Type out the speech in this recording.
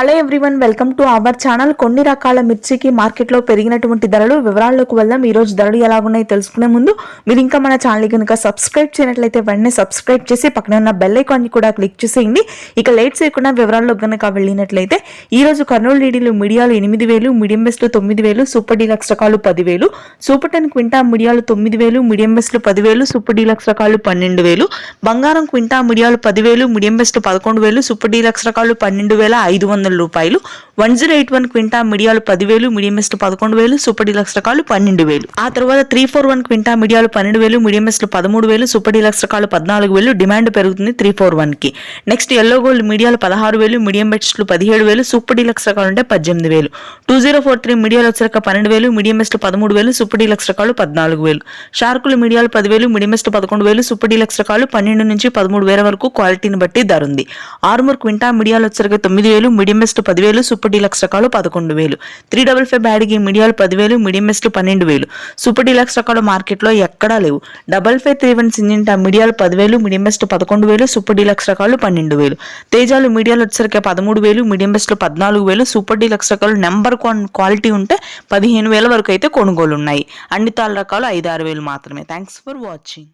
Hello everyone, welcome to our channel. కొన్ని రకాల మిర్చికి మార్కెట్లో పెరిగినటువంటి ధరలు వివరాల్లోకి వెళ్దాం. ఈ రోజు ధరలు ఎలాగున్నాయి తెలుసుకునే ముందు మీరు ఇంకా మన ఛానల్ కనుక సబ్స్క్రైబ్ చేయనట్లయితే వెంటనే సబ్స్క్రైబ్ చేసి పక్కన ఉన్న బెల్ ఐకాన్ ని కూడా క్లిక్ చేసేయండి. ఇక లేట్ చేయకుండా వివరాల్లోకి కనుక వెళ్ళినట్లయితే ఈ రోజు కర్నూలు డీడీలు మిడియాలు 8,000, మీడియం బెస్ట్లు 9,000, సూపర్ డీలక్స్ రకాలు 10,000, సూపర్ 10 క్వింటా మిడియాలు 9,000, మీడియం బెస్ట్లు 10,000, సూపర్ డీలక్స్ రకాలు 12,000, బంగారం క్వింటా మిడియాలు 10,000, మీడియం బెస్ట్లు 11,000, సూపర్ డీలక్స్ రకాలు 12,500 రూపాయలు. 1081 క్వింటా మిడియాలు 10,000, మీడియం బెస్ట్ 11,000, సూపర్ డీలక్స్ రకాలు 12,000. ఆ తర్వాత 341 క్వింటా మిడియాలు 12,000, మీడియం బెస్ట్ 13,000, సూపర్ డీలక్స్ రకాలు 14,000. డిమాండ్ పెరుగుతుంది 341 కి. నెక్స్ట్ ఎల్లో గోల్డ్ మిడియాలు 16,000, మీడియం బెస్ట్లు 17,000, సూపర్ డీలక్స్ రకాలు అంటే 18,000. 2043 మిడియాలు వచ్చాక 12,000, మీడియం బెస్ట్ 13,000, సూపర్ డీలక్స్ రకాలు 14,000. షార్కులు మిడియాలు 10,000, మీడియం బెస్ట్ 11,000, సూపర్ డీలక్స్ రకాలు 12 నుంచి 13,000 వరకు క్వాలిటీని బట్టి ధర ఉంది. ఆర్మూర్ క్వింటా మిడియాలు వచ్చాక 9,000, మీడియం బెస్ట్ 10,000, సూపర్ డీలక్స్ రకాలు 11,000. 355 బ్యాడ్కి మిడియాలు 10,000, మీడియం బెస్ట్ 12,000. సూపర్ డీలక్స్ రకాలు మార్కెట్ లో ఎక్కడా లేవు. 5531 సింజింటా మిడియాలు 10,000, మీడియం బెస్ట్ 11,000, సూపర్ డీలక్స్ రకాలు 12,000. తేజాలు మీడియాలు వచ్చేసరికి 13,000, మీడియం బెస్ట్ 14,000, సూపర్ డీలక్స్ రకాలు నెంబర్ క్వాలిటీ ఉంటే 15,000 వరకు అయితే కొనుగోలు ఉన్నాయి. అన్ని తాళ్ళ రకాలు 5-6 వేలు మాత్రమే. Thanks for watching.